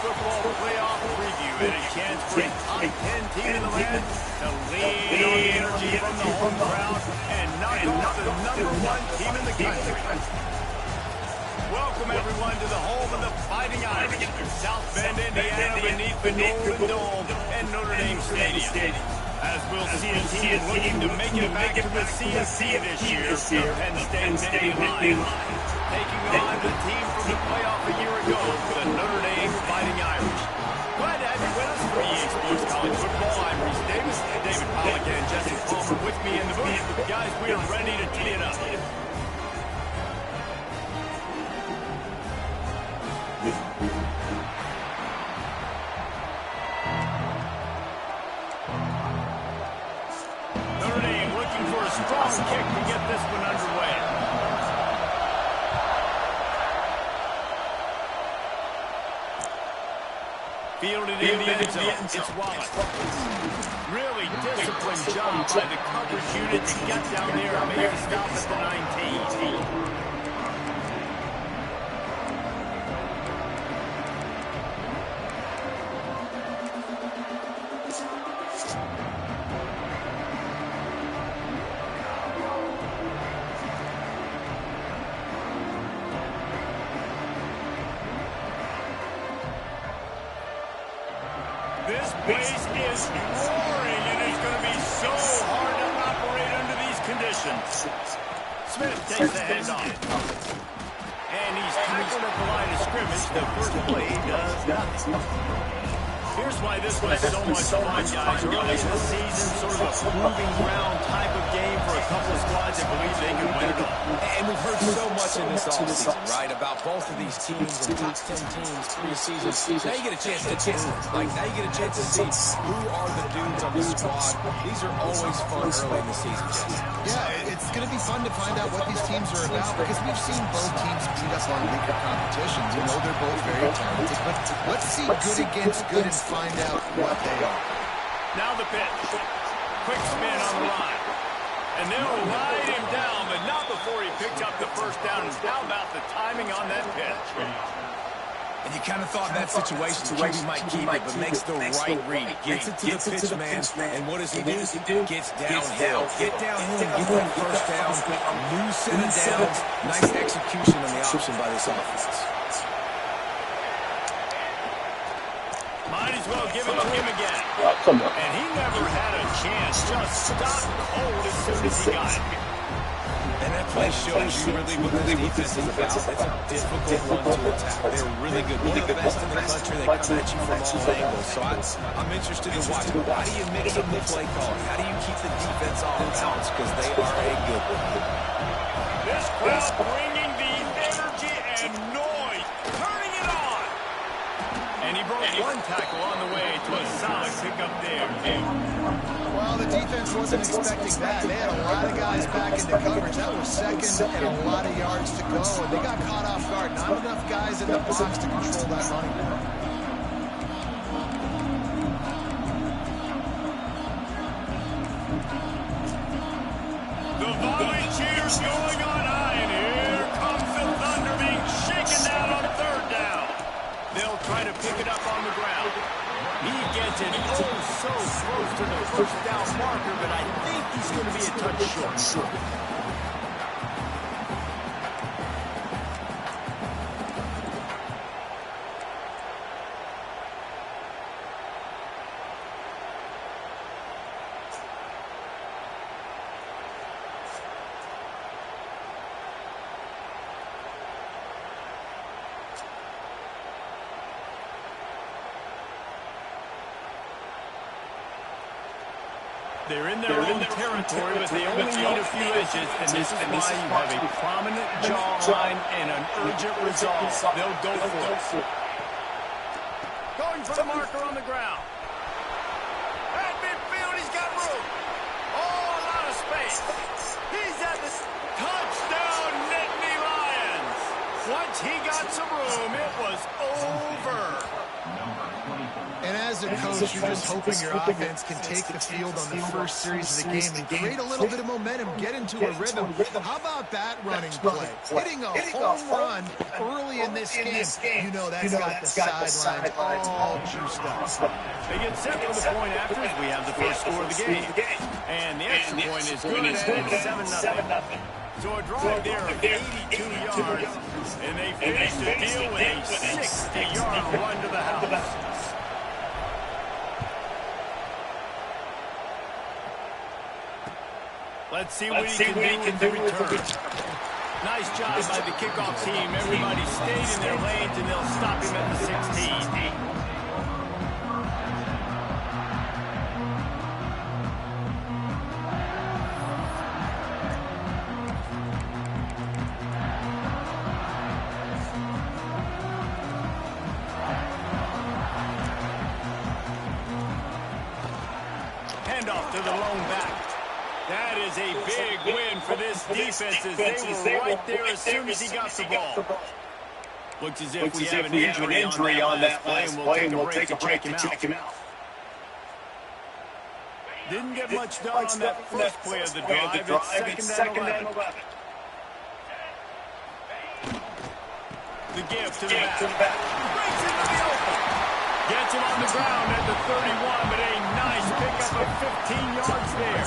football playoff preview and a chance for a top 10 team in the land to lean on the energy from the home crowd and knock off the #1 team in the country. Welcome, everyone, to the home of the Fighting Irish, South Bend, Indiana, beneath the Golden Dome and Notre Dame Stadium. As we'll see a team looking to make it back to the CSC this year, the Penn State Nittany Lions, taking on the team from the playoff a year ago, the Notre Dame Fighting Irish. Glad to have you with us for EA Sports College Football. I'm Reese Davis, David Pollack, and Jesse Palmer with me in the booth. Guys, we are ready to tee it up. Notre Dame looking for a strong kick to get this one underway. Fielded in the end zone. It's Wallace. Really disciplined job by the coverage unit to get down there and make a stop at the 19. This place is roaring, and it's going to be so hard to operate under these conditions. Smith takes the handoff. And he's tackled at the line of scrimmage. The first play does nothing. Here's why this was so much fun, guys. Early in the season, sort of a proving ground type of game for a couple of squads that believe they can win it all. And we've heard so much in this offseason, right, about both of these teams and top 10 teams preseason. Now you get a chance to now you get a chance to see who are the dudes on the squad. These are always fun early in the season, Jesse. Yeah, it's going to be fun to find out what these teams are about because we've seen both teams beat up on weaker competitions. You know they're both very talented, but let's see good against good and find out what they are. Now the pitch. Quick spin on the line. And they'll ride him down, but not before he picked up the first down. And how about the timing on that pitch? And you kind of thought that situation, QB might keep it, but makes the right read. Gets it to the pitch man, and what does he do? Gets downhill. Get downhill, get that first down. New set of downs. Nice execution on the option by this offense. Might as well give it to him again. And he never had a chance. Just stopped cold as soon as he got it. And that play shows you really what this defense is about. It's a difficult one to attack. They're really good. One of the best in the country. They come at you from all angles. So I'm interested in watching. How do you mix up the play calling? How do you keep the defense off balance? Because they are a good one. This crowd bringing the energy and noise. Turning it on. And he broke one tackle on the way to a solid pickup there. Well, the defense wasn't expecting that. They had a lot of guys back into coverage. That was second and a lot of yards to go, and they got caught off guard. Not enough guys in the box to control that running back. The volley cheers going on high, and here comes the Thunder being shaken down on third down. They'll try to pick it up on the ground. He gets it so close to the first down marker, but I think he's going to be a touch short. They're in their own territory, but they only need a few inches, and this is why you have a prominent jawline and an urgent resolve. They'll go for it. Going for the marker on the ground. At midfield, he's got room. Oh, a lot of space. He's at the touchdown, Nittany Lions. Once he got some room, it was over. And as a coach, you're just hoping your offense can take the field on the first series of the game and create a little bit of momentum, get into a rhythm. How about that running play? Hitting a home run early in this game. You know that's got the sidelines all juiced up. They get set for the point after as we have the first score of the game. And the extra point is good, and it's 7-0. So a drive there of 82 yards, and they finish the deal with a 60-yard run to the house. Let's see what he can do with the return. Nice job by the kickoff team. Everybody stayed in their lanes, and they'll stop him at the 16. Handoff to the lone back. That is a big win for this defense as they were right there as soon as he got the ball. Looks as if we have an injury on that last play, and we'll take a break to check him out. Didn't get much done on that first play of the drive. It's second and 11. The give to the back. Breaks into the open. Gets him on the ground at the 31, but a nice pickup of 15 yards there.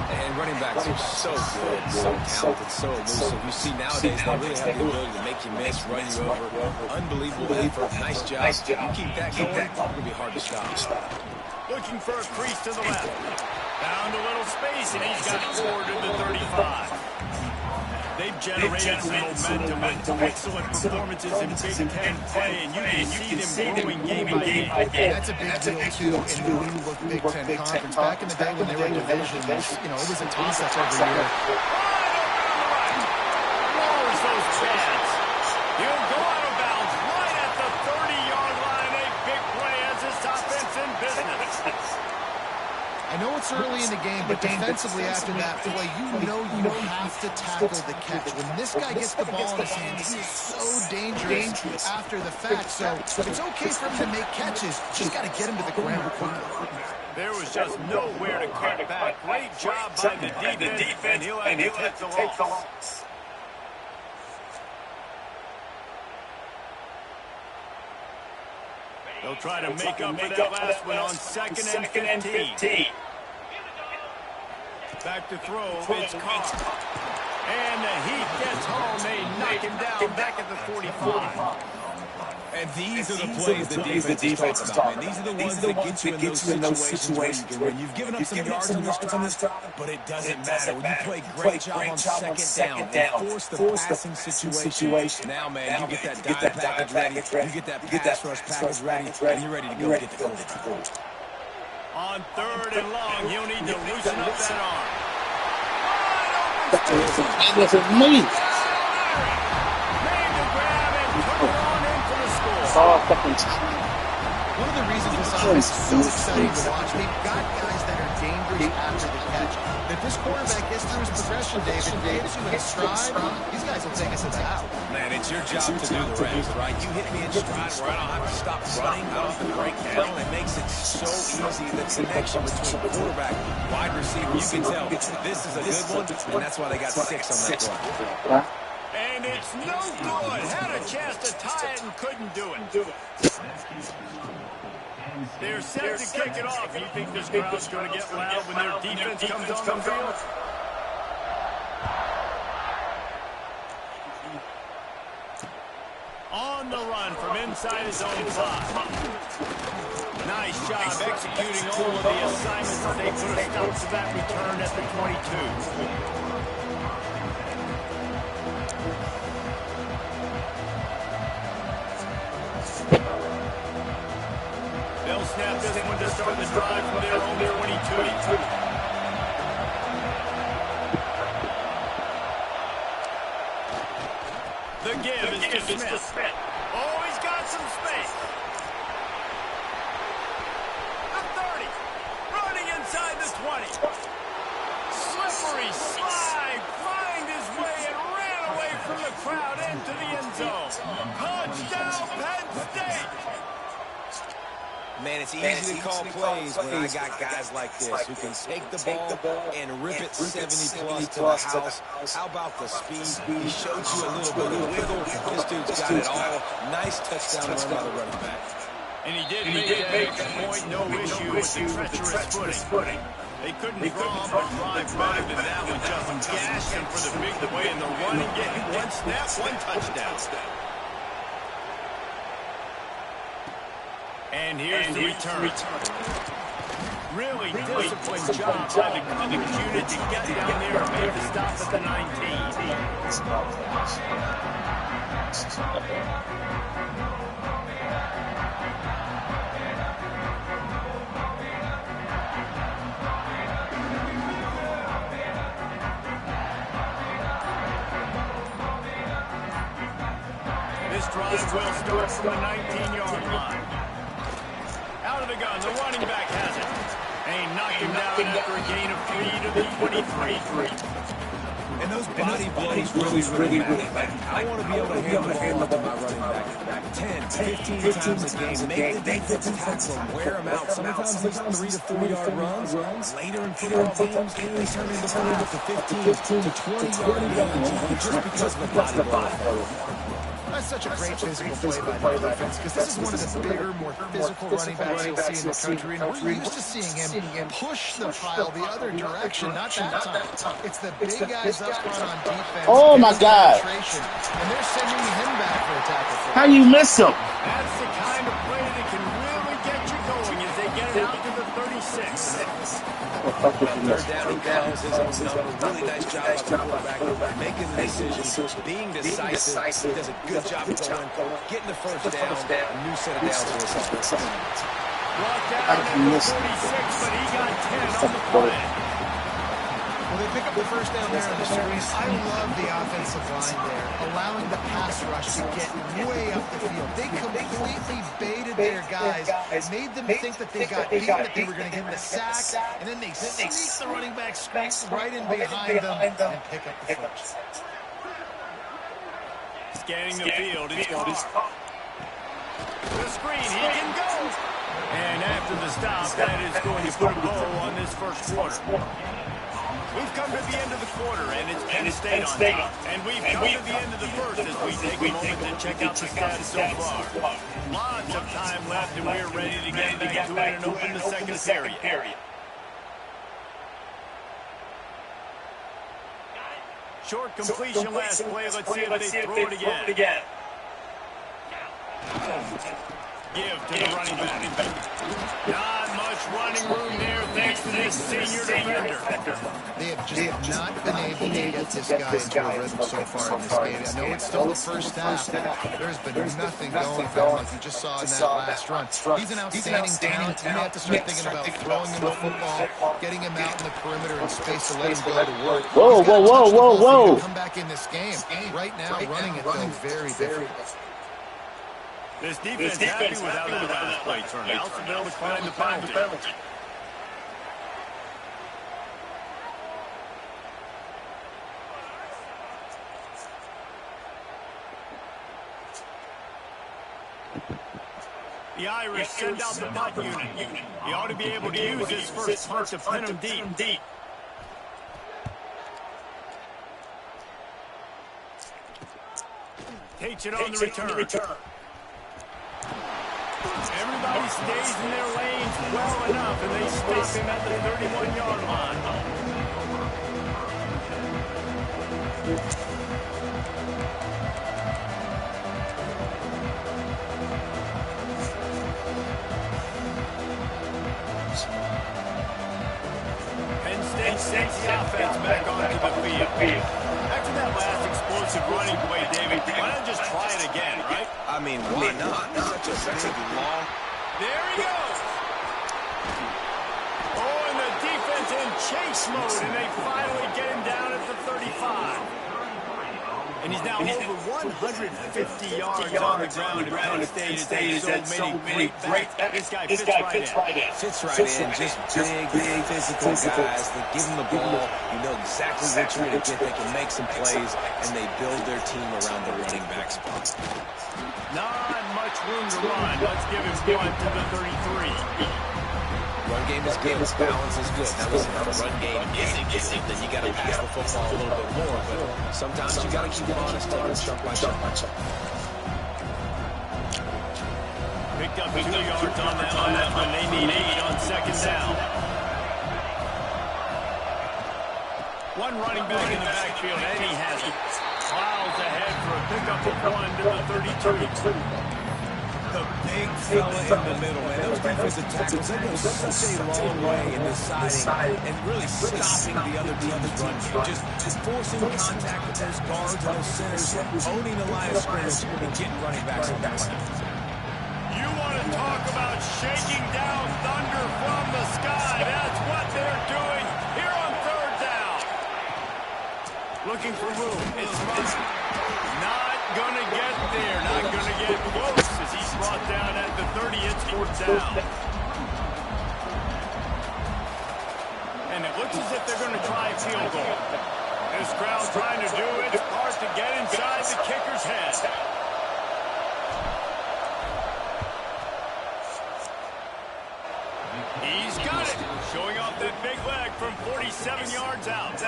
And running backs are so good, so talented, so elusive. You see nowadays they really have the ability to make you miss, run you over. Unbelievable effort. Nice job. You keep that going, it's going to be hard to stop. Looking for a crease to the left. Found a little space, and he's got forward to the 35. They've generated some momentum with excellent performances in Big Ten play, and you can see them growing game by game. That's a big deal, too, in the new look Big Ten Conference. Back in the day when they were divisions, you know, it was a toss-up every year. Lowers those pads. He'll go out of bounds right at the 30-yard line. A big play as this offense in business. I know it's early in the game, but defensively after that play, you know you have to tackle the catch. When this guy gets the ball in his hands, he is so dangerous after the fact. So it's okay for him to make catches. Just got to get him to the ground quickly. There was just nowhere to cut back. Great job by the defense, and he'll have to take the loss. They'll try to make up for that last one on second and 15. Back to throw, it's Carr. And the Heat gets home. They knock him down back at the 45. And these are the plays the defense is talking about, man. These are the ones that get you in those situations where you can win. You've given up some yards on this drive, but it doesn't matter. When you play great job on second down, force the passing situation. Now, man, you get that dime package ready, you get that pass rush package ready, and you're ready to go get the goal. On third and long, he'll need to loosen up that arm. That was me. Made the grab and took it on in for the score. Oh, fucking. One of the reasons this offense is so exciting to watch, they've got guys that are dangerous after the catch. If this quarterback gets through his progression, David, gets you in stride, these guys will take us to the house. Man, it's your job to do the rest, right? You hit me in stride where I don't have to stop running, I don't have to break down. It makes it so easy, the connection between quarterback, wide receiver. You can tell this is a good one, and that's why they got 6 on that play. And it's no good. Had a chance to tie it and couldn't do it. They're set to kick it off. You think this crowd's going to get loud when their defense comes on the field? On the run from inside his own 5. Nice job executing all of the assignments as they put a stop to that return at the 22. They'll snap this one to start the drive from their own 22. The give is to Smith. Oh, he's got some space. The 30. Running inside the 20. Slippery slide. Find his way and ran away from the crowd into the end end zone. Touchdown, Penn State! Man, it's easy to call plays when I got guys like this who can take the ball and rip it 70-plus to the house. How about the speed? He showed you a little bit of wiggle. This dude's got it all. Nice touchdown run by the running back. And he did make that extra point, no issue with the treacherous footing. They couldn't draw him, but drive better than that with just gashing for the big play in the run and getting one snap, one touchdown. And here's the return. Really disciplined job by the coverage unit to get down there and make the stop at the 19. This drive will start from the 19-yard line. Out of the gun, the running back has it. And he knocked him down after a gain of 3 to the 23. And those body blows really matter. I want to be able to handle the ball off to my running back 10, 15 times a game. Make the defensive tackle him, wear him out. Sometimes these 3 to 4 yard runs, later in football games, they turn into 5 to 15 to 20 yard gains just because of the body blow. That's such a great physical play by the defense, because this is one of the bigger, more physical running backs you'll see in the country, and we're used to seeing him push the pile the other direction, not that time. It's the big guys up front on defense. Oh, my God. And they're sending him back for a tackle. How you miss him? That's the kind of play that can really get you going as they get it out to the 36. Third down, he calls his own number. Really nice job by the quarterback, making the decisions, being decisive. He does a good job of going, getting the first down. A new set of downs for his offense. Brought down at the 46, but he got 10 on the play. Well, they pick up the first down there on the screen. I love the offensive line there, allowing the pass rush to get way up the field. They completely baited their guys, made them think that they got beaten, that they were going to give them a sack, and then they sneak the running back right in behind them and pick up the first. Scanning the field, it's Carr. The screen, he can go. And after the stop, that is going to put a bow on this first quarter. We've come to the end of the quarter, and it's Penn State on top. And we've come to the end of the first as we take a moment to check out the stats so far. Lots of time left, and we're ready to get back to it and open the second period. Short completion last play. Let's see if they throw it again. Give to the running back. Not much running room there thanks to this senior defender. They have just not been able to get this guy into a rhythm so far in this game. I know it's still the first half, but there's been nothing going for him like you just saw in that last run. He's an outstanding talent. You may have to start thinking about throwing him the football, getting him out in the perimeter in space to let him go to work. Whoa. Come back in this game. Right now, running it, though, very difficult. This defense happy with how that last play turned out, so they'll decline the penalty. The Irish send out the punt unit. He ought to be able to use his first punt to pin him deep. Takes it on the return. Everybody stays in their lanes well enough, and they stop him at the 31-yard line. Penn State sends the offense back onto the field. After that last explosive running play, David, why not just try it again, right? I mean, why not? Such a big, long. There he goes. Oh, and the defense in chase mode, and they finally get him down at the 35. And he's now over 150 yards on the ground. Penn State has so many great backs. This guy fits right in. Fits right in. Just big, physical guys. They give him the ball. You know exactly what you're going to get. They can make some plays, and they build their team around the running back spot. room to run. Let's give him one to the 33. Run game is good. Balance is good. Now listen, if the run game isn't good, then you got to pass the football a little bit more. But sometimes you got to keep it honest, take it chunk by chunk. Picked up 2 yards on that last one. They need 8 on second down. One running back in the backfield, and he has it. Plows ahead for a pickup of 1 to the 32. The big fella in the middle, man. Those defensive tackles, they go such a long way in deciding and really stopping the other team's run game. Just forcing contact with those guards and those centers, owning the line of scrimmage, and getting running backs on that line. You want to talk about shaking down thunder from the sky. That's what they're doing here on third down. Looking for room. It's not going to get there. Not going to get close as he's brought down at the 30. It's fourth down. And it looks as if they're going to try a field goal. This crowd trying to do its part to get inside the kicker's head. He's got it. Showing off that big leg from 47 yards out.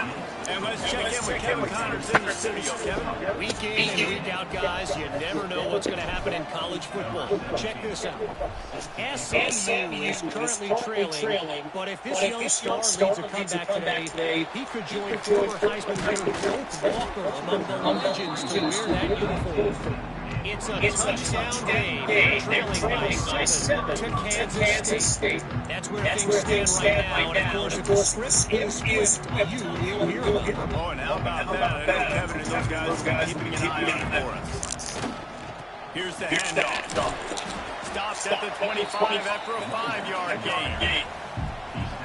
And let's check in with Kevin Connors in the studio. Kevin? Week in and week out, guys, you never know what's going to happen in college football. Check this out. SMU is currently trailing, but if this young star leads a comeback today, he could join former Heisman winner Colt Walker among the legends to wear that uniform. It's a touchdown game. They're trailing by 7 to Kansas State. That's where things stand right now. And, of course, if the script is flipped, you will hear about it. Oh, and how about that? I know Kevin and those guys are keeping an eye on it for us. Here's the handoff. Stops at the 25 after a 5-yard gain.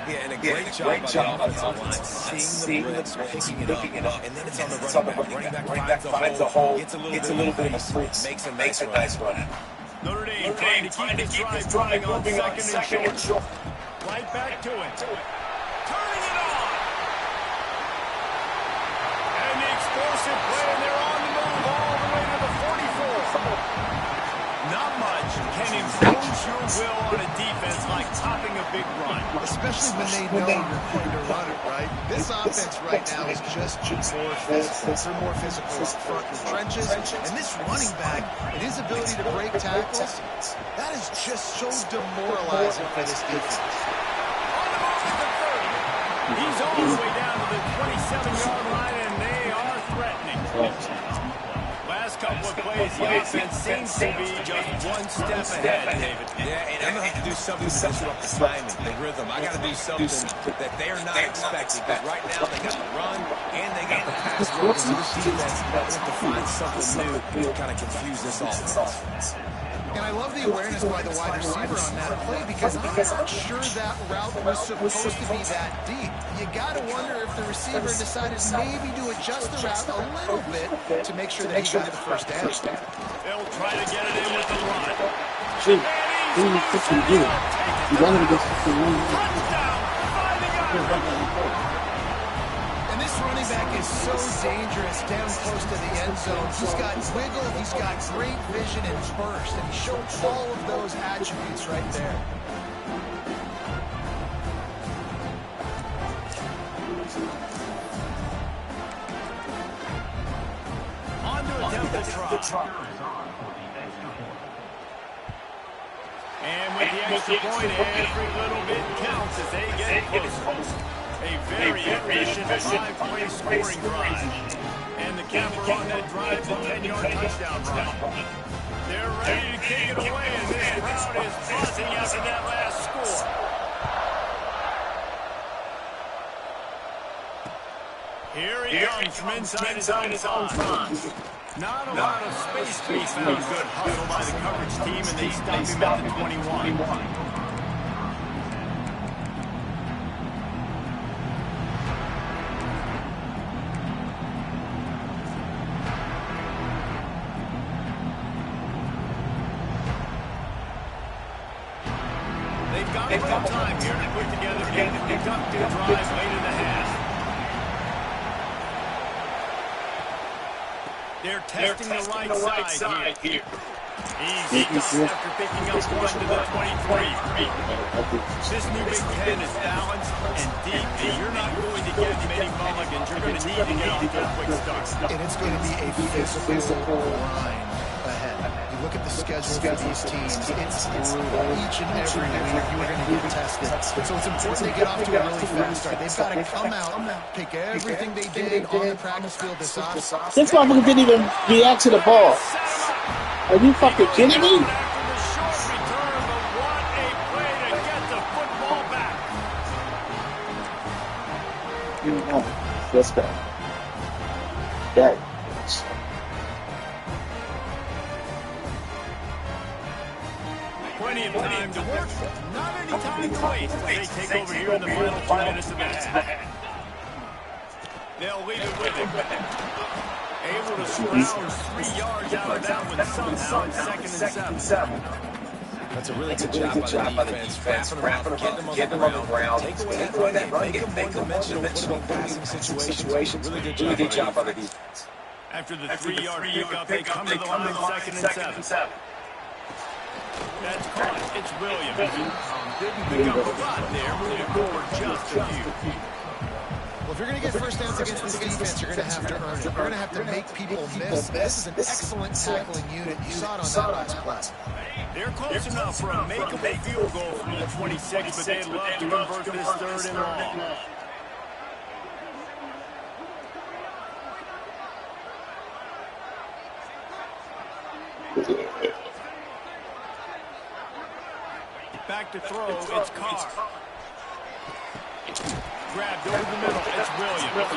Yeah, and a great job by the offensive line, seeing the blitz, picking it up, and then it's on the running back. Running back finds the hole, gets a little bit of space, makes a nice run. Notre Dame trying to keep this drive moving on second and short. Right back to it. Turning it on. And the explosive play, and they're on the move all the way to the 44. Not much can impose your will on a defense like topping a big run. Especially when they know you're going to run it, right? This offense right now is just more physical. They're more physical up front in the trenches. And this running back and his ability to break tackles, that is just so demoralizing for this defense. On the move at the 30. He's all the way down to the 27-yard line, and they are threatening. Last couple of plays, the offense seems to be just one step ahead, David. Yeah, and I'm going to have to do something to disrupt the timing, the rhythm. I got to do something that they are not expecting. Because right now they got the run and they got the pass rush. So this defense has to find something new to kind of confuse this offense. And I love the awareness by the wide receiver on that play because I'm not sure that route was supposed to be that deep. You got to wonder if the receiver decided maybe to adjust the route a little bit to make sure that he got the first down. They'll try to get it in with the run. Shoot. What are you freaking doing? You running against the run. Touchdown! 5-yard. And this running back is so dangerous down close to the end zone. He's got wiggle, he's got great vision and burst, and he showed all of those attributes right there. On to attempt the try. And with the extra point, every little bit counts as they get closer. A very efficient 5-play scoring drive. And the capper on that drive, the 10-yard touchdown run. They're ready to kick it away, and this crowd is buzzing after that last score. Here he comes from inside his own 5. Not a lot of space to be found. Good hustle by the coverage team, and they stop him at the 21. They've got time here to put together a productive drive late in the half. They're testing the right side here. He's stuck after picking up 1 to the 23. This new Big Ten is balanced and deep, and you're not going to get many mulligans. You're going to need to get off to a quick start. And it's going to be a physical grind ahead. You look at the schedule for these teams, it's brutal. Each and every week you are going to get tested. So it's important they get off to a really fast start. They've got to come out, pick everything they did on the practice field this off. This motherfucker didn't even react to the ball. Are you fucking kidding me? That's bad. That is. Plenty of time to work. Not any time to waste. They take over here in the final 2 minutes of the half. They'll leave it with him. Able to scrounge 3 yards out of that one somehow in 2nd and 7. That's a really good job by the defense. Wrapping them up, getting them on the ground. Take away that run game. Make them one-dimensional football passing situations. Really good job by the defense. After the 3-yard pickup, they come to the line 2nd and 7. That's caught. It's Williams. Didn't pick up a lot there. Moving forward just a few. Well, if you're going to get first downs against this defense, you're going to have to earn it. You're going to have to make people miss. This is an excellent tackling unit. You saw it on that last play. They're close enough for a makeable field goal from the 26, but they'd love to convert this 3rd and long. Back to throw, it's Carr. Grabbed over the middle, it's Williams.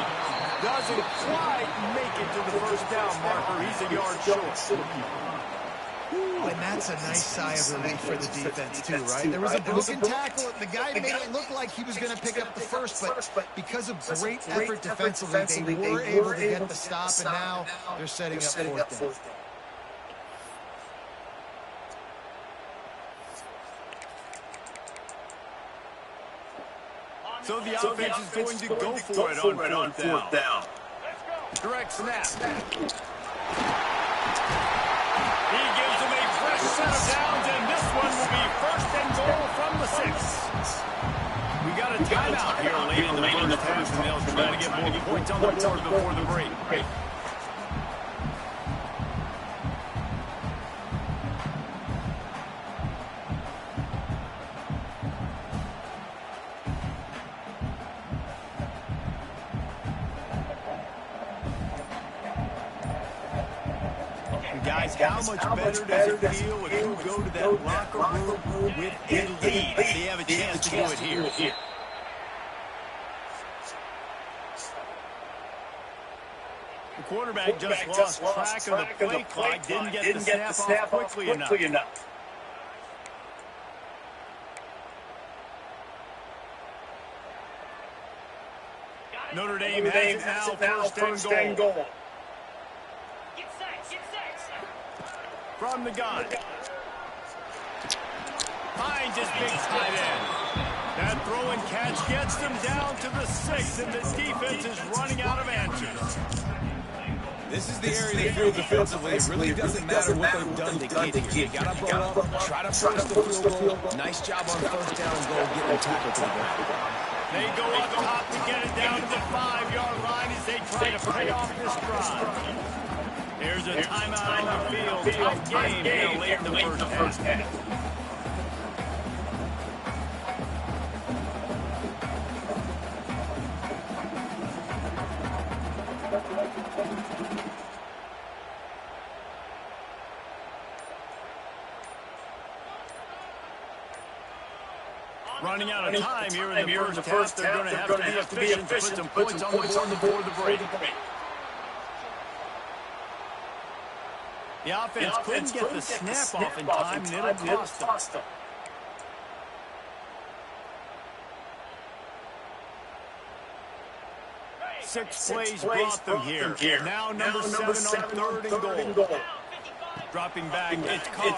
Doesn't quite make it to the first down marker. He's a yard short. And that's a nice sigh of relief for the defense, too, right? There was a broken tackle. The guy made it look like he was going to pick up the first, but because of great effort defensively, they were able to get the stop, and now they're setting up 4th down. So the offense is going to go for it on 4th down. Direct snap. He gives them a fresh set of downs, and this one will be 1st and goal from the 6. We got a timeout here late in the first half, and they'll try to get more points on the board before the break. Guys, how much better does it feel if you go to that locker room with a lead? They have a chance to do it here. The quarterback just lost track of the play clock, didn't get the snap off quickly enough. Notre Dame has it now, 1st and goal. From the gun. Finds his big tight end. That throw and catch gets them down to the 6, and the defense is running out of answers. This is the area of the field defensively. It really doesn't matter what they've done to get here. You got to blow up, try to force the field goal. Nice job on 1st down and goal, getting tackled to the ground. They go up top to get it down to the 5-yard line as they try to pay off this drive. There's a timeout on the field. Tough game here late in the first half. Running out of time here in the first half. They're going to have to be efficient to put some points on the board before the break. The offense couldn't get the snap off in time, and it'll cost them. Six plays brought them here. Now number 7 on 3rd and goal. Dropping back, it's Carr.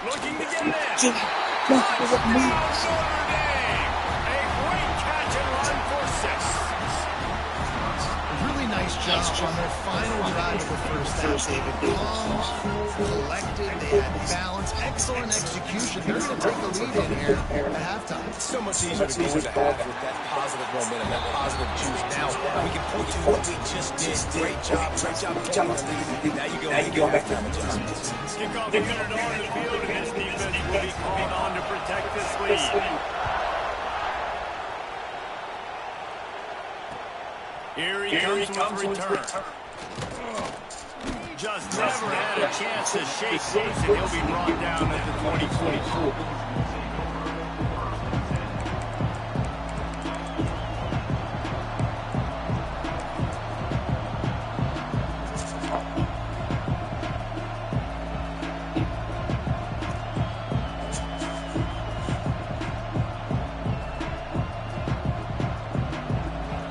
Looking to get it in. Touchdown, Notre Dame. A great catch and run for 6. Really nice job on their final drive of the first half, David. Calm, cool, collected. They had balance, excellent execution. They're going to take a lead in here at halftime. It's so much easier to go into half with that positive momentum, that positive juice. Now we can point to what we just did. Great job taking the lead. Now you go back to halftime adjustments. Kickoff is entered on the field, and this defense will be called on to protect this lead. Here he comes with return. Just never had a chance to shake loose, and he'll be brought down at the 24.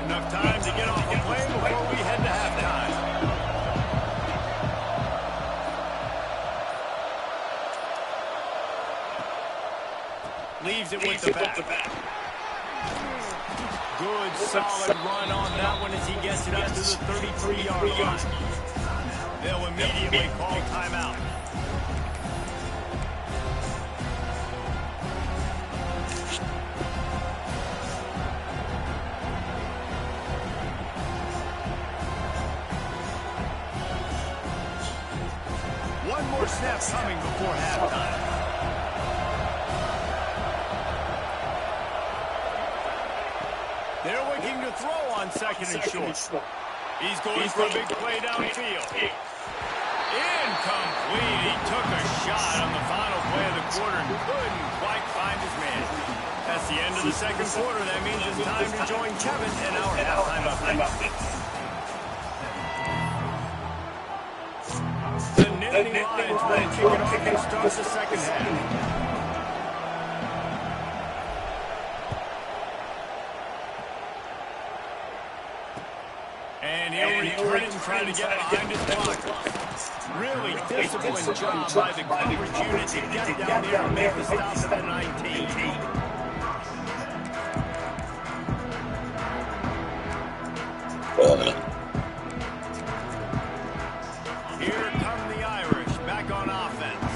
Enough time to get off the plane before we head to halftime. Leaves it with the back. Good, solid run on that one as he gets it up to the 33-yard line. They'll immediately call timeout. One more snap coming before halftime. They're looking to throw on second and short. He's going for a big play downfield. Incomplete. He took a shot on the final play of the quarter and couldn't quite find his man. That's the end of the second quarter. That means it's time to join Kevin in our halftime update. The Nittany Lions will kick it off and start the second half. And he'll return it and try to get behind his blocker. Really disciplined job by the coverage unit to get down there and make the stop at the 19. Here come the Irish back on offense.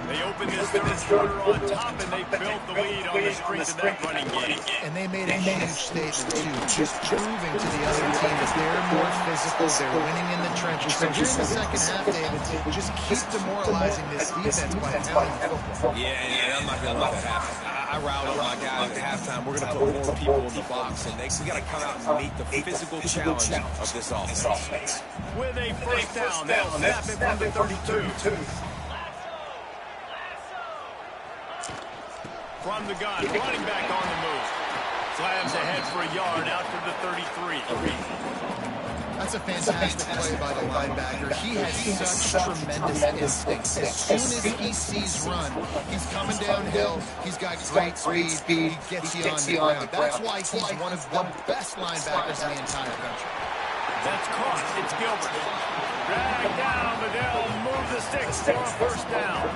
They opened this third quarter on top, and they built the lead on the strength of that running game. And they made a huge statement, too, just proving to the other team that they're more physical, they're winning in the trenches. So here in the second half, David, just keep demoralizing this defense by pounding the football. Yeah, I'm not going to let that happen. I riled up my guys at halftime. We're going to put more people in the box, and we got to come out and meet the physical challenge of this offense. With a first down, they'll snap it from the 32. From the gun, running back on the move. Slams ahead for a yard out to the 33. That's a fantastic play by the linebacker. He has such tremendous instincts. As soon as he sees run, he's coming downhill. He's got great speed. He gets you on the ground. That's why he's one of the best linebackers in the entire country. That's caught. It's Gilbert. Drag down, but they'll move the sticks for a first down.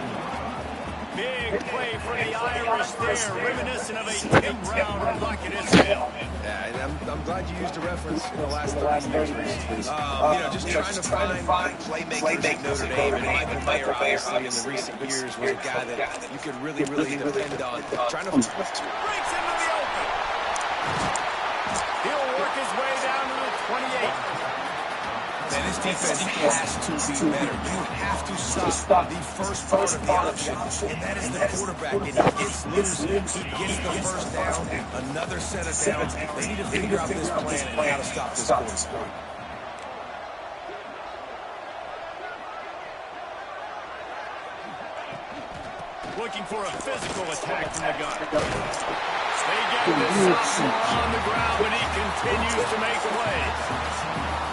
Big play for the Irish there, reminiscent of a 10th round of Luck at Israel. Yeah, I'm glad you used a reference in the last 30 years. Just trying to find playmakers at Notre Dame, and Michael Mayer, obviously, in the recent years, was a guy that you could really depend on. Trying to breaks into the open. He'll work his way down to the 28. Man, this defense has to be better. You have to stop the first part of the option, and that is the quarterback. And he gets loose, he gets the first down, another set of downs. They need to figure out this plan and how to stop this quarterback. Looking for a physical attack from the gun. They get this on the ground, but he continues to make plays.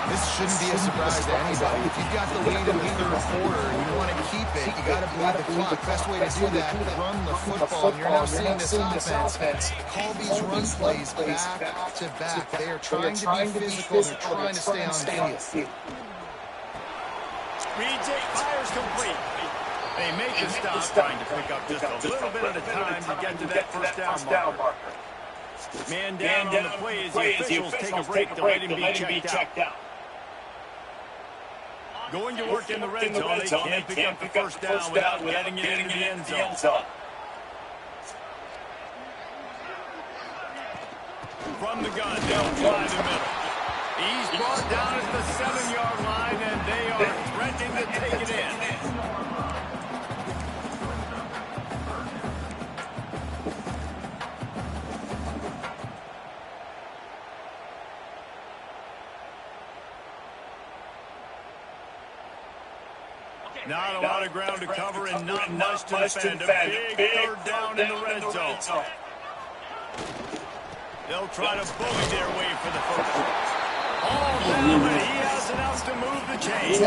This shouldn't be a surprise to anybody. If you've got the lead in the third quarter and you want to keep it, you got to bleed the clock. Best way to do that, run the football. And you're now seeing this offense call these run plays back to back. They are trying to be physical. They're trying to stay on the field. Retake fires complete. They make a stop, trying to pick up just a little bit at a time to get to that first down marker. Man down on the play as the officials take a break to let him be checked out. Going to work in the red zone. They can't pick up the first down without getting it into the end zone. From the gun, they'll try the middle. He's brought down at the 7-yard line, and they are threatening to take it in. Not a lot of ground to cover and not much to defend. A big third down in the red zone. They'll try to bully their way for the first. All down, but he has enough to move the chains.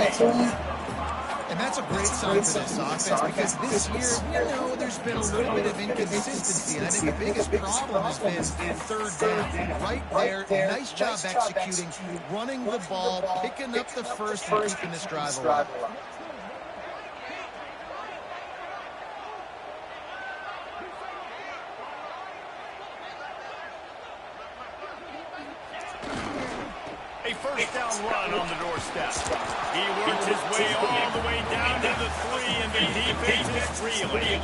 And that's a great sign for this offense because this year, there's been a little bit of inconsistency. And I think the biggest problem has been third down. Right there, nice job executing, running the ball, picking up the first, and keeping this drive alive. A first down run on the doorstep. He worked his way all the way down to the 3, and the defense is reeling.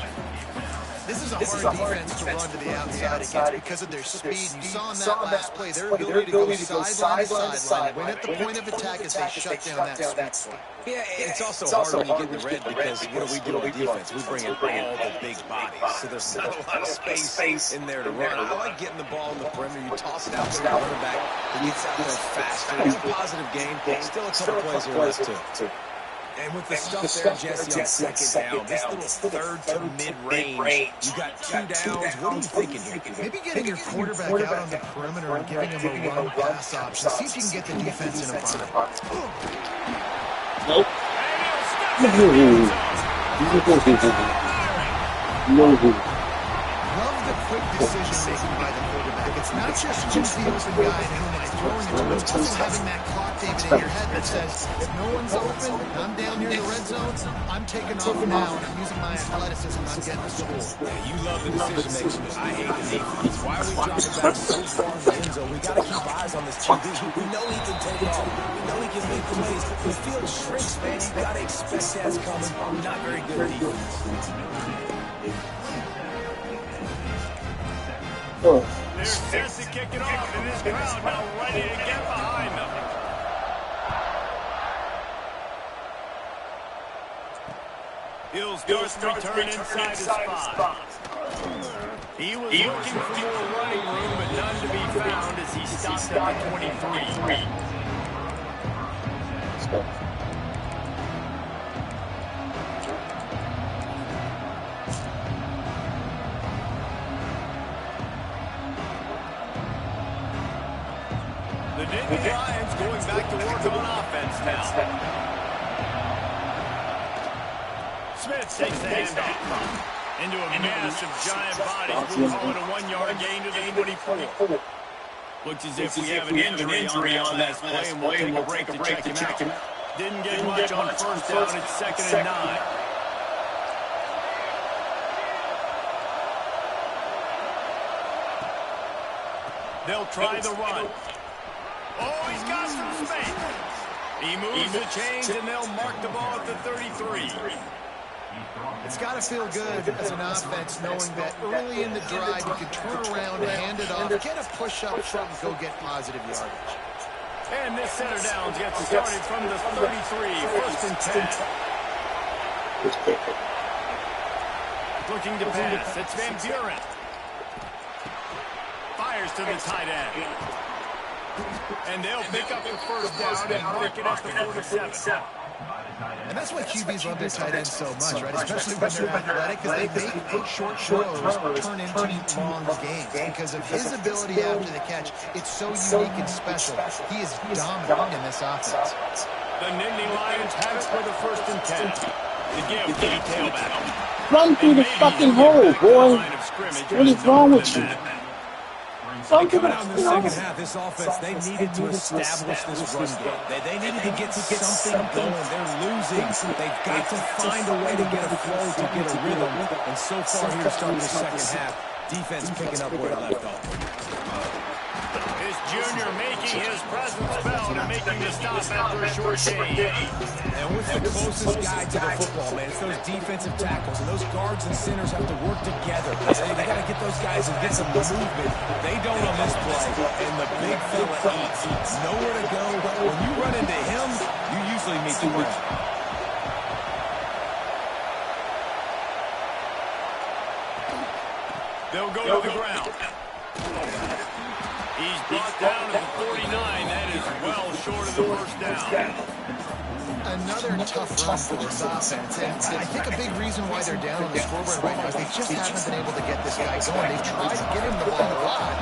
This is a hard defense to run to the outside against because of their speed. You saw in that last play, their ability to go sideline to sideline, win at the point of attack as they shut down that sweep. Yeah, it's also harder when you get in the red because what do on defense? We bring in all the big bodies, so there's not a lot of space in there to run. I like getting the ball in the perimeter. You toss it out to the running back. He gets out there faster. It's a positive game. Still a couple plays here left, too. And with the stuff there, Jesse, on second down, this little third to mid-range, you got 2 downs. What are you thinking here? Maybe getting your quarterback out on the perimeter and giving him a run-pass option. See if you can get the defense in a bind. Nope. Love the quick decision-making by the quarterback. It's not just who's the open guy and who am I throwing it to. It's also having that clock, David, in your head that says, if no one's open, I'm down near the red zone, I'm taking off now, and I'm using my athleticism, I'm getting the score. Yeah, you love the decision-making. I hate the defense. Why are we dropping back so far in the end zone? We got to keep eyes on this QB. We know he can take off. We know he can make plays. The field shrinks, man. You got to expect that's coming. Not very good defense. They're set to kick it off, and this crowd now ready to get behind them. He'll start to return inside his spot. He was looking for more running room, but none to be found as he stopped at the 23. The Nittany Lions going back to work on offense now. Smith takes the handoff into a massive giant body. We'll call it a 1-yard gain to the 24. Looks as if we have an injury on that play, and we'll take a break to check him out. Didn't get much on first down. It's 2nd and 9. They'll try the run. Oh, he's got some space. He moves the chains, and they'll mark the ball at the 33. It's got to feel good as an offense knowing that early in the drive you can turn around, hand it off, get a push up front, and go get positive yardage. And this center downs gets started from the 33, 1st and 10. Looking to pass, it's Van Buren. Fires to the tight end. And they'll pick up the first down and mark it at the 47. And that's why QBs love their tight ends so much, right? Especially when they're athletic, because they make short throws turn into long gains. Because of his ability after the catch, it's so unique and special. He is dominant in this offense. The Nittany Lions have it for the 1st and 10. To give the tailback. Run through the fucking hole, boy. What is wrong with you? Coming out in the second half, this offense, they needed to establish this run game. They needed to get something going. They're losing. They've got to find a way to get a flow, to get a rhythm. And so far here, starting the second half, defense picking up where it left off. This junior making his presence felt and making the stop after a short gain. And what's the closest guy to the football, man? It's those defensive tackles, and those guards and centers have to work together. They got to get those guys and get some movement. They don't on this play, and the big fella eats. Nowhere to go. When you run into him, you usually meet the ground. They'll go to the ground. He's brought down at the 49. That is well short of the first down. Another tough run for this offense, and I think a big reason why they're down on the scoreboard right now is they just haven't been able to get this guy going. They've tried to get him the ball a lot.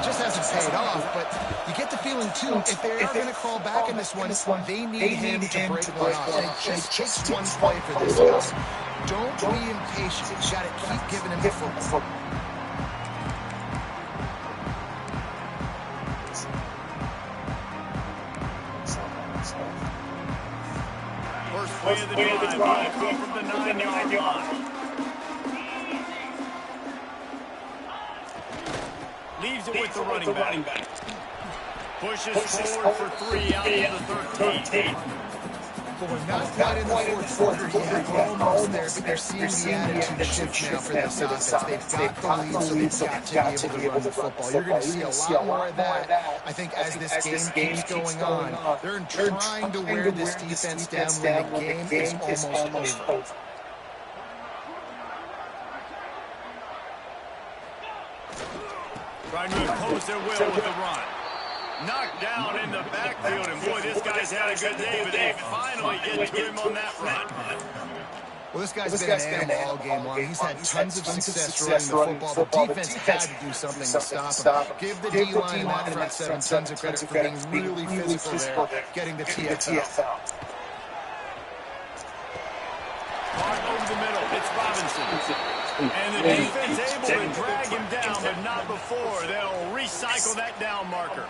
It just hasn't paid off, but you get the feeling, too, if they are going to crawl back in this one, they need him to break one off. And it just takes one play for this guy. Don't be impatient. You got to keep giving him the football. First play of the drive, come from the 9-yard line. Leaves it with the running back. Pushes forward for 3 out of the 13. Well, we're not quite in the fourth quarter yet. We're almost there, but they're seeing the attitude shift now for this offense. They've got the lead, so they've got to be able to run the football. You're going to see a lot more of that, I think, as this game keeps going on. They're trying to wear this defense down when the game is almost over. Trying to impose their will with the run. Knocked down in the backfield, and boy, this guy's had a good day, but they finally get to him on that run. Well, this guy's been an animal all game long. He's had tons of success running the football. The defense had to do something to stop him. Give the D-line and that front seven tons of credit for being really physical there, getting the TFL. Caught over the middle. It's Robinson. And the defense able to drag him down, but not before. They'll recycle that down marker.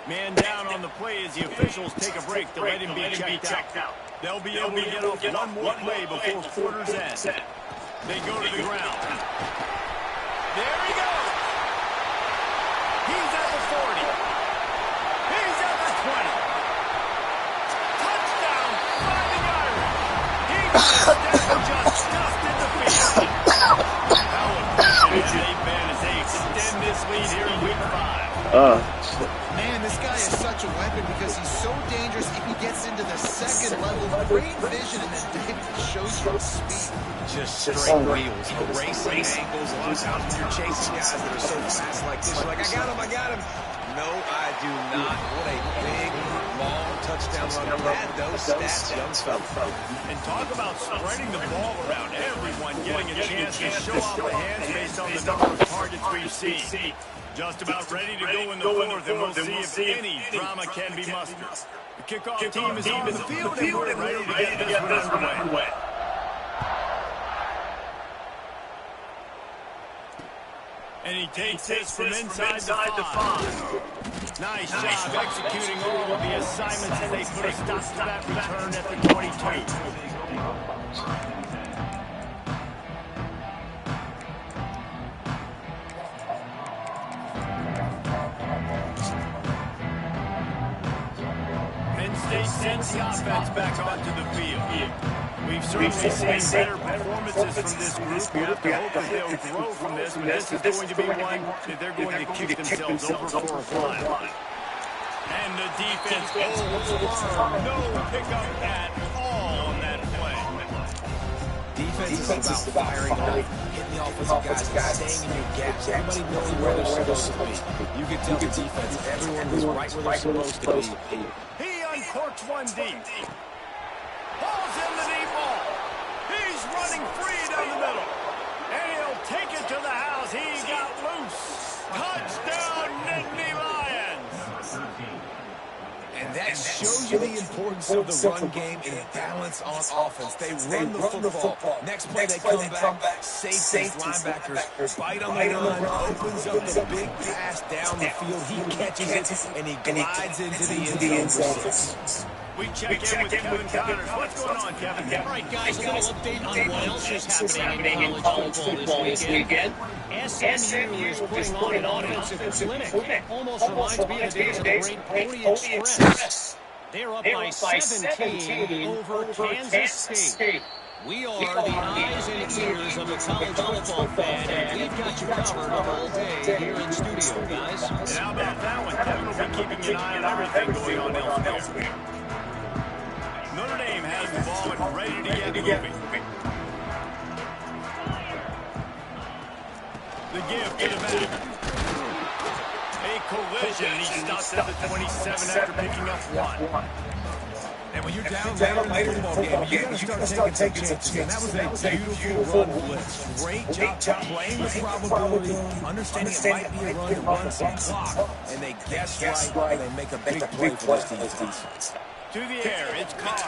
Man down on the play as the officials take a break to let him be checked out. They'll be able to get off one more play before quarter's end. They go to the ground. There he goes. He's at the 40. He's at the 20. Touchdown, 5-yarder. He's just in the field. How efficient have they been as they extend this lead here in week 5? Man, this guy is such a weapon because he's so dangerous if he gets into the second level. Great vision, and then shows you speed. Just straight wheels, racing angles. A lot of times when you're chasing guys that are so fast like this, you're like, I got him. No, I do not. What a big, long touchdown run. Add those stats, young fella. And talk about spreading the ball around. Everyone getting a chance to show off the hands based on the number of targets we've seen. Just about ready to go in the fourth, and we'll see if any drama can be mustered. The kickoff team is on the field, and we're ready to get this one underway. And he takes this from inside the 5. Nice job executing all of the assignments as they put a stop to that return at the 22. State sends the offense back onto the field. We've certainly seen better performances from this group. You have to hope that they'll grow from this, but this is going to be one that they're going to kick themselves over for a while. And the defense holds firm. No pickup at all on that play. Defense is about firing up, hitting the offensive guys, and staying in your gaps. Everybody knows where they're supposed to be. You can tell the defense, everyone is right where they're supposed to be. Corks one deep. Hauls in the deep ball. He's running free down the middle. And he'll take it to the house. He got loose. Touchdown, Nittany Lions. And that shows you the importance of the run game and balance on offense. They run the football. Next play they come back. Safeties, linebackers bite on the run. Opens up the big pass down the field. He catches it and he glides into the end zone for 6. We check in with Kevin Connors. What's going on, Kevin? All right, guys, a little update on what else is happening in college football this weekend. SMU is putting on an offensive clinic. Almost reminds me of the days of the great Pony Express. They're up by 17 over Kansas State. We are the eyes and ears of a college football fan, and we've got you covered all day here in studio, guys. And how about that one? Kevin will be keeping an eye on everything going on elsewhere. Notre Dame has the ball and ready to get moving. The give to the back. A collision. He stops at the 27 after picking up one. And when you're down later in the football game, you got to start taking some chances. And that was a beautiful run blitz. Great job playing the probability, understanding it might be a run to run some clock, and they guess right, and they make a big play for this defense. To the air, it's Carr.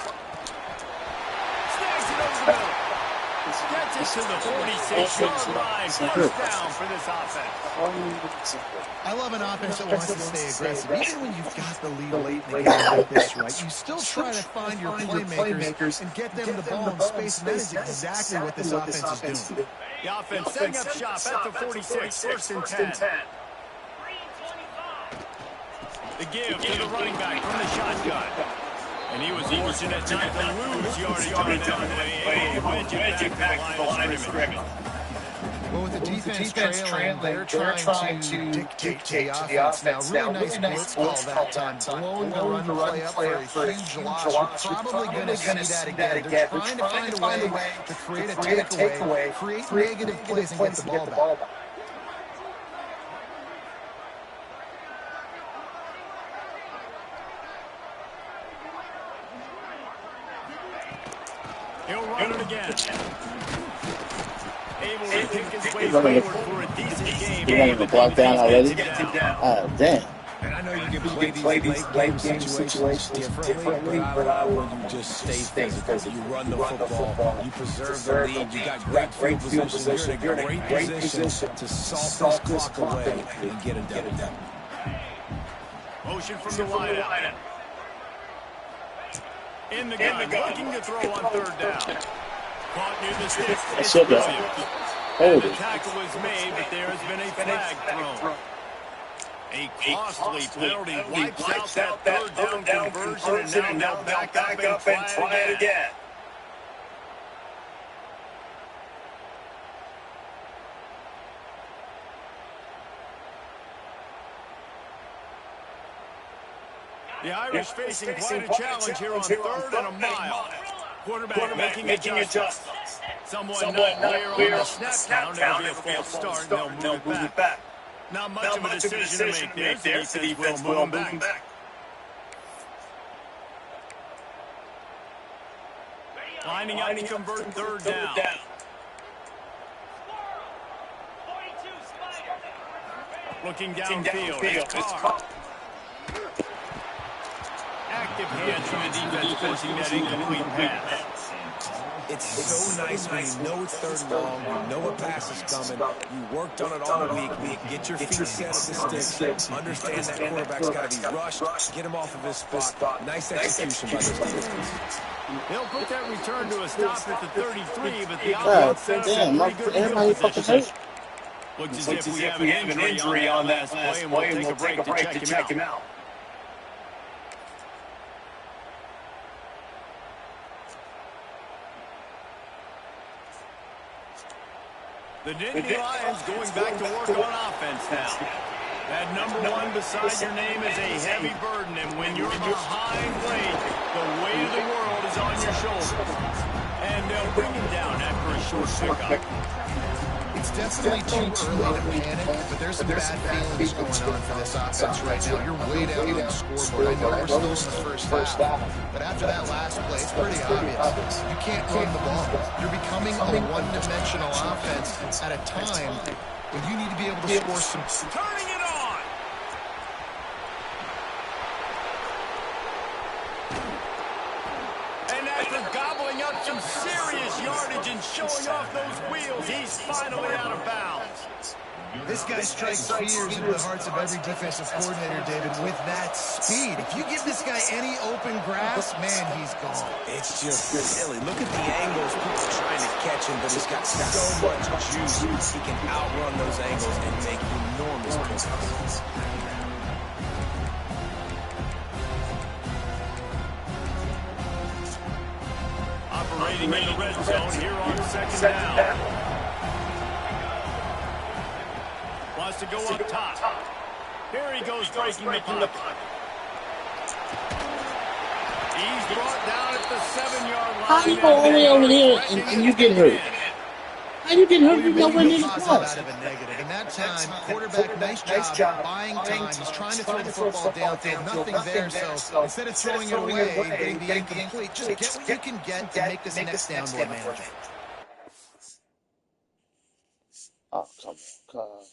Snags it over the middle. Gets it to the 46-yard line. First down for this offense. I love an offense that wants to stay aggressive. Even when you've got the lead late in the game like this, right, you still try to find your playmakers and get them the ball in space, and that is exactly what this offense is doing. The offense setting up shop at the 46, first and 10. The give to the running back from the shotgun. And he was fortunate not to lose yardage on that play. Wedge it back to the line of scrimmage. Well, with the defense trailing, they're trying to dictate to the offense now. Really nice blitz call that time. Blowing the run play up for a huge loss. We're probably going to see that again. They're trying to find a way to create a takeaway, create negative plays, and get the ball back. He'll run it again. Able to pick his way forward for a decent game. You want to block down already? Damn. And I know you can play these late game situations differently, but I would just stay physical. You run the football, you preserve the lead, you got great field position, you're in a great position to salt this clock away and get it done. Motion from the wideout. In the gun, looking to throw on third down. Caught near the stick. It's Williams. The tackle was made, but there has been a flag thrown. A costly penalty wipes out that third down conversion, and now they'll back up and try it again. The Irish facing quite a challenge here on third and a mile. Quarterback making adjustments. Someone not clear on the snap count. It'll be a false start, and they'll move it back. Not much of a decision to make there. The defense will move them back. Lining up to convert third down. Looking downfield. It's Carr. Active hands from the defense forcing that incomplete pass. It's so nice when you know it's third and long, you know a pass is coming, you worked on it all week, get your feet set at the sticks, understand that quarterback's got to be rushed, get him off of his spot. Nice execution by this defense. They'll put that return to a stop at the 33, but the offense sets up a pretty good field position. Looks as if we have an injury on that last play, and we'll take a break to check him out. The Nittany Lions going back to work on offense now. That number one beside your name is a heavy burden, and when you're behind late, the weight of the world is on your shoulders. And they'll bring him down after a short pickup. It's definitely too early to panic, but there's some bad feelings going on for this offense right now. You're way down on the scoreboard. I know we're still in the first half, but after that last play, it's pretty obvious. You can't run the ball. You're becoming a one-dimensional offense at a time when you need to be able to score some. Turning it on! And after gobbling up some serious yardage and showing off those wheels, he's finally out of bounds. This guy strikes fears into the hearts of every defensive coordinator, David, with that speed. If you give this guy any open grass, man, he's gone. It's just silly. Look at the angles people trying to catch him, but he's got so much juice. He can outrun those angles and make enormous plays. Operating in the red zone here on second down. Wants to go up top. Here he goes breaking the pocket. He's brought down at the 7-yard line. How do you go all the way over there and you get hurt? How do you get hurt? You go in the out of a negative. In that time, quarterback, nice job buying time. He's trying to throw the football downfield. Nothing there, so instead of throwing it away and getting the incomplete, just get what you can get to make this next down more manageable. Oh, come on, cuz.